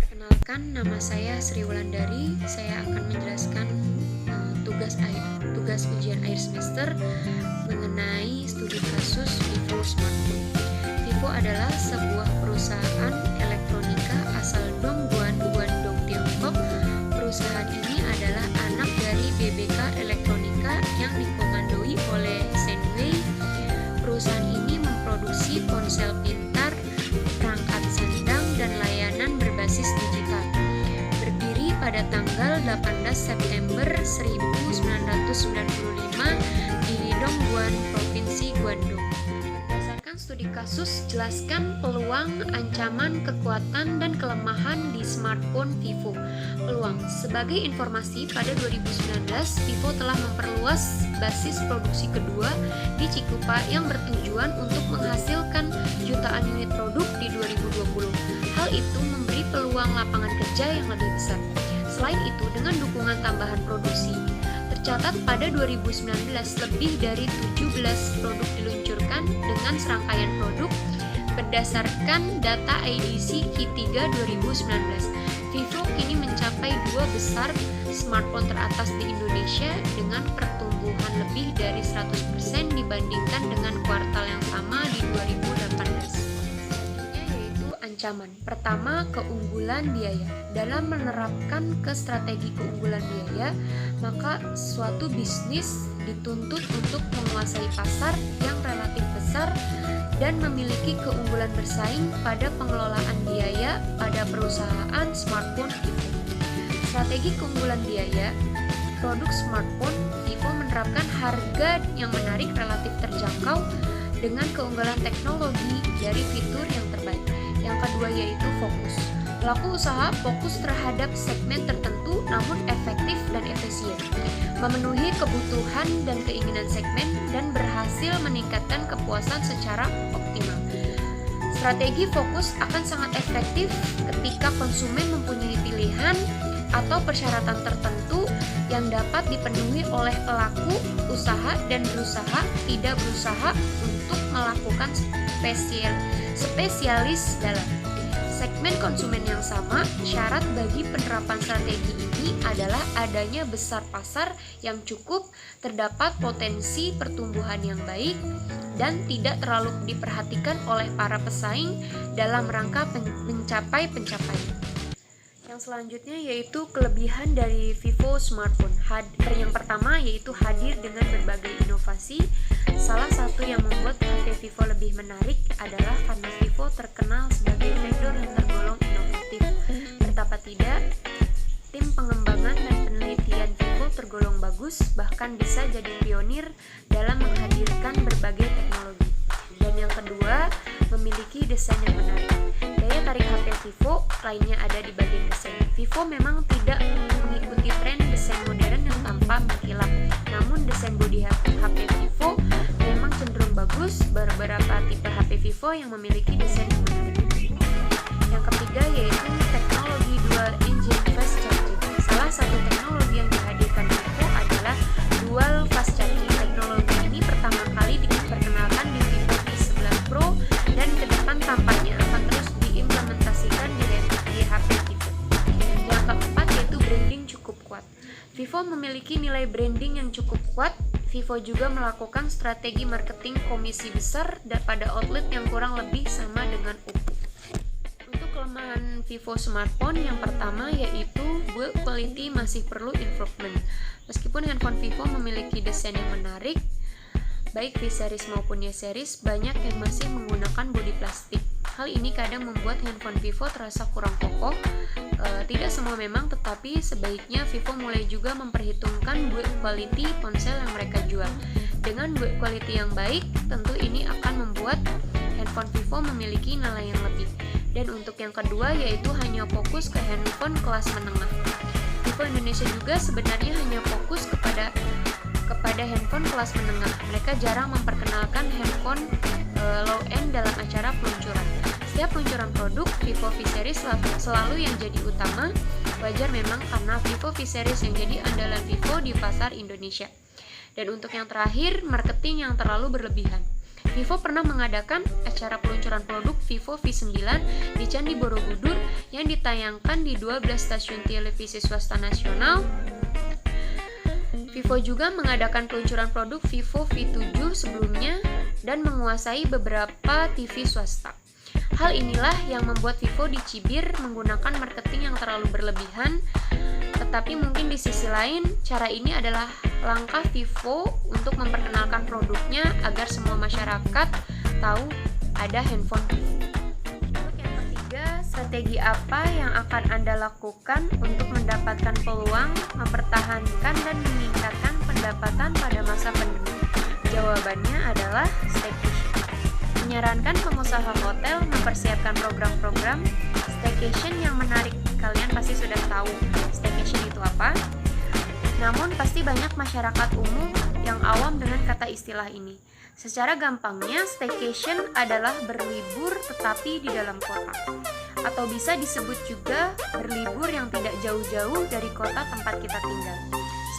Perkenalkan, nama saya Sri Wulandari. Saya akan menjelaskan tugas ujian akhir semester mengenai studi kasus Vivo Smartphone. Vivo adalah sebuah perusahaan elektronika asal Dongguan, Guangdong, Tiongkok. Perusahaan ini adalah anak dari BBK Elektronika yang dikomandoi oleh Senway. Perusahaan ini memproduksi ponsel pintar, perangkat sandang, dan layanan berbasis digital. Berdiri pada tanggal 18 September 1995 di Dongguan, Provinsi Guangdong. Berdasarkan studi kasus, jelaskan peluang, ancaman, kekuatan, dan kelemahan di smartphone Vivo. Peluang. Sebagai informasi, pada 2019, Vivo telah memperluas basis produksi kedua di Cikupa yang bertujuan untuk menghasilkan jutaan unit produk di 2020. Hal itu memberi peluang lapangan kerja yang lebih besar. Selain itu, dengan dukungan tambahan produksi, tercatat pada 2019 lebih dari 17 produk diluncurkan dengan serangkaian produk berdasarkan data IDC Q3 2019. Vivo kini mencapai 2 besar smartphone teratas di Indonesia dengan pertumbuhan lebih dari 100% dibandingkan dengan kuartal yang sama di 2018. Yaitu ancaman. Pertama, keunggulan biaya. Dalam menerapkan strategi keunggulan biaya, maka suatu bisnis dituntut untuk menguasai pasar yang relatif besar dan memiliki keunggulan bersaing pada pengelolaan biaya pada perusahaan smartphone Vivo. Strategi keunggulan biaya, produk smartphone Vivo menerapkan harga yang menarik relatif terjangkau dengan keunggulan teknologi dari fitur yang terbaik. Yang kedua yaitu fokus. Pelaku usaha fokus terhadap segmen tertentu namun efektif dan efisien, memenuhi kebutuhan dan keinginan segmen dan berhasil meningkatkan kepuasan secara optimal. Strategi fokus akan sangat efektif ketika konsumen mempunyai pilihan atau persyaratan tertentu yang dapat dipenuhi oleh pelaku usaha dan berusaha tidak berusaha untuk melakukan spesialis dalam segmen konsumen yang sama. Syarat bagi penerapan strategi ini adalah adanya besar pasar yang cukup, terdapat potensi pertumbuhan yang baik, dan tidak terlalu diperhatikan oleh para pesaing dalam rangka mencapai pencapaian. Yang selanjutnya yaitu kelebihan dari Vivo Smartphone. Yang pertama yaitu hadir dengan berbagai inovasi. Salah satu yang membuat HP Vivo lebih menarik adalah karena Vivo terkenal sebagai vendor yang tergolong inovatif. Betapa tidak, tim pengembangan dan penelitian Vivo tergolong bagus, bahkan bisa jadi pionir dalam menghadirkan berbagai teknologi. Dan yang kedua, memiliki desain yang menarik. Daya tarik HP Vivo lainnya ada di bagian desain. Vivo memang tidak mengikuti tren desain modern yang tanpa mengkilap. Namun desain bodi HP Vivo memang cenderung bagus. Beberapa tipe HP Vivo yang memiliki desain yang menarik. Yang ketiga yaitu teknologi dual engine fast charging. Salah satu teknologi yang dihadirkan Vivo adalah dual fast charging. Teknologi ini pertama kali diperkenalkan di Vivo V11 Pro dan ke depan tampaknya akan terus diimplementasikan di HP Vivo. Yang keempat yaitu branding cukup kuat. Vivo memiliki nilai branding yang cukup kuat. Vivo juga melakukan strategi marketing komisi besar pada outlet yang kurang lebih sama dengan Oppo. Untuk kelemahan Vivo Smartphone, yang pertama yaitu build quality masih perlu improvement. Meskipun handphone Vivo memiliki desain yang menarik, baik V series maupun Y series, banyak yang masih menggunakan bodi plastik. Hal ini kadang membuat handphone Vivo terasa kurang kokoh. Tidak semua memang, tetapi sebaiknya Vivo mulai juga memperhitungkan build quality ponsel yang mereka jual. Dengan build quality yang baik, tentu ini akan membuat handphone Vivo memiliki nilai yang lebih. Dan untuk yang kedua yaitu hanya fokus ke handphone kelas menengah. Vivo Indonesia juga sebenarnya hanya fokus kepada handphone kelas menengah. Mereka jarang memperkenalkan handphone low end dalam acara peluncuran. Setiap peluncuran produk, Vivo V series selalu yang jadi utama. Wajar memang karena Vivo V series yang jadi andalan Vivo di pasar Indonesia. Dan untuk yang terakhir, marketing yang terlalu berlebihan. Vivo pernah mengadakan acara peluncuran produk Vivo V9 di Candi Borobudur yang ditayangkan di 12 stasiun televisi swasta nasional. Vivo juga mengadakan peluncuran produk Vivo V7 sebelumnya dan menguasai beberapa TV swasta. Hal inilah yang membuat Vivo dicibir menggunakan marketing yang terlalu berlebihan, tetapi mungkin di sisi lain, cara ini adalah langkah Vivo untuk memperkenalkan produknya agar semua masyarakat tahu ada handphone Vivo. Untuk yang ketiga, strategi apa yang akan Anda lakukan untuk mendapatkan peluang, mempertahankan dan meningkatkan pendapatan pada masa pandemi? Jawabannya adalah staycation. Menyarankan pengusaha hotel mempersiapkan program-program staycation yang menarik. Kalian pasti sudah tahu staycation itu apa? Namun pasti banyak masyarakat umum yang awam dengan kata istilah ini. Secara gampangnya, staycation adalah berlibur tetapi di dalam kota. Atau bisa disebut juga berlibur yang tidak jauh-jauh dari kota tempat kita tinggal.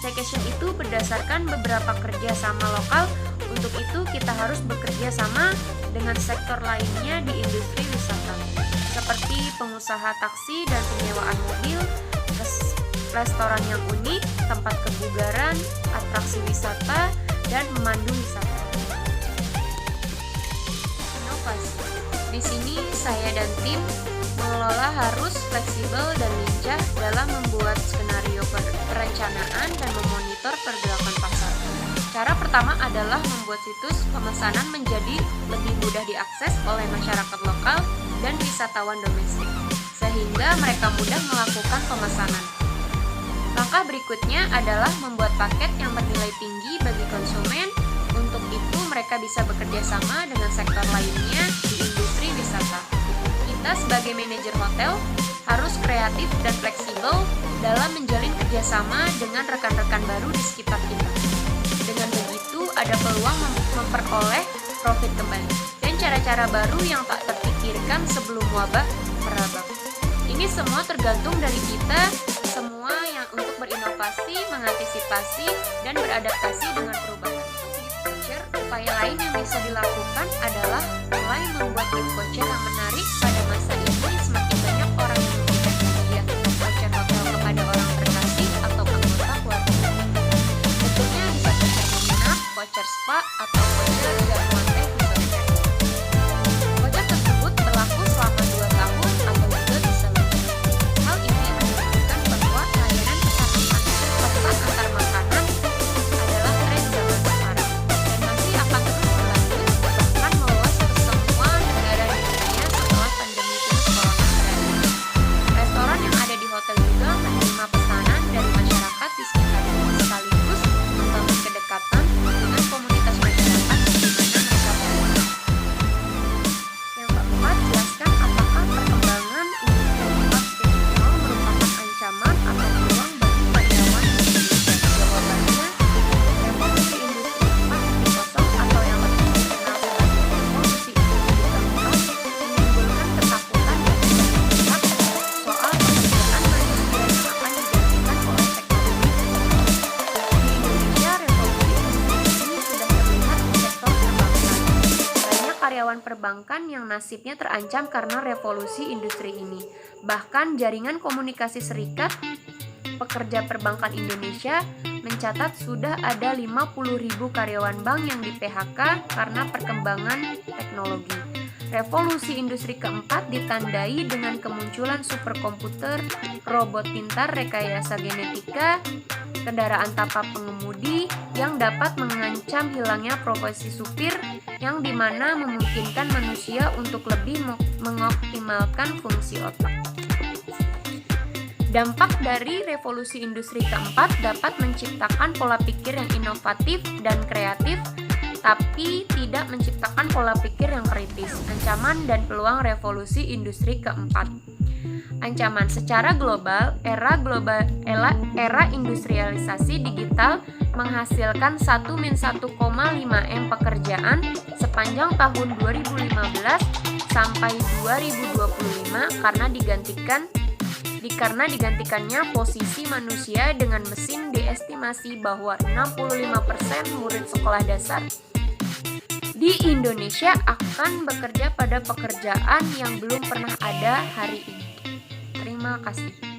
Staycation itu berdasarkan beberapa kerjasama lokal. Untuk itu kita harus bekerja sama dengan sektor lainnya di industri wisata, seperti pengusaha taksi dan penyewaan mobil, restoran yang unik, tempat kebugaran, atraksi wisata, dan memandu wisata. Inovasi. Di sini saya dan tim mengelola harus fleksibel dan lincah dalam membuat skenario perencanaan dan memonitor pergerakan pasar. Cara pertama adalah membuat situs pemesanan menjadi lebih mudah diakses oleh masyarakat lokal dan wisatawan domestik, sehingga mereka mudah melakukan pemesanan. Langkah berikutnya adalah membuat paket yang bernilai tinggi bagi konsumen. Untuk itu mereka bisa bekerja sama dengan sektor lainnya di industri wisata. Kita sebagai manajer hotel harus kreatif dan fleksibel dalam menjalin kerjasama dengan rekan-rekan baru di sekitar kita. Dengan begitu ada peluang memperoleh profit kembali dan cara-cara baru yang tak terpikirkan sebelum wabah merabak. Ini semua tergantung dari kita semua yang untuk berinovasi, mengantisipasi, dan beradaptasi dengan perubahan. Upaya lain yang bisa dilakukan adalah mulai membuat gift voucher yang menarik. Pada masa ini semakin banyak orang yang memberikan hadiah voucher hotel kepada orang terkasih atau anggota keluarga. Bentuknya bisa voucher menginap, voucher spa, atau voucher jamuan teh di voucher. Voucher tersebut berlaku selama 2 tahun atau juga bisa lebih. Hal ini menunjukkan bahwa layanan pesan antar makanan adalah tren zaman sekarang dan masih akan terus berlanjut, bahkan meluas ke semua negara di dunia setelah pandemi virus corona berakhir. Restoran yang ada di hotel juga menerima pesanan dari masyarakat di sekitarnya, sekaligus membangun kedekatan dengan komunitas masyarakat di mana mereka berada. Yang keempat, jelaskan apakah perkembangan industri 4.0 merupakan ancaman atau peluang bagi karyawan Indonesia. Jawabannya, revolusi industri 4.0 atau yang lebih dikenal sebagai revolusi industri keempat menimbulkan ketakutan dan kegelisahan soal pekerjaan manusia yang akan digantikan oleh teknologi. Di Indonesia, revolusi industri ini sudah terlihat di sektor perbankan. Banyak karyawan perbankan yang nasibnya terancam karena revolusi industri ini. Bahkan jaringan komunikasi Serikat Pekerja Perbankan Indonesia mencatat sudah ada 50.000 karyawan bank yang di PHK karena perkembangan teknologi. Revolusi industri keempat ditandai dengan kemunculan superkomputer, robot pintar rekayasa genetika, kendaraan tanpa pengemudi yang dapat mengancam hilangnya profesi supir, yang dimana memungkinkan manusia untuk lebih mengoptimalkan fungsi otak. Dampak dari revolusi industri keempat dapat menciptakan pola pikir yang inovatif dan kreatif, tapi tidak menciptakan pola pikir yang kritis. Ancaman dan peluang revolusi industri keempat. Ancaman secara global, era industrialisasi digital menghasilkan 1-1,5 M pekerjaan sepanjang tahun 2015 sampai 2025 karena digantikannya posisi manusia dengan mesin. Diestimasi bahwa 65% murid sekolah dasar di Indonesia akan bekerja pada pekerjaan yang belum pernah ada hari ini. Terima kasih.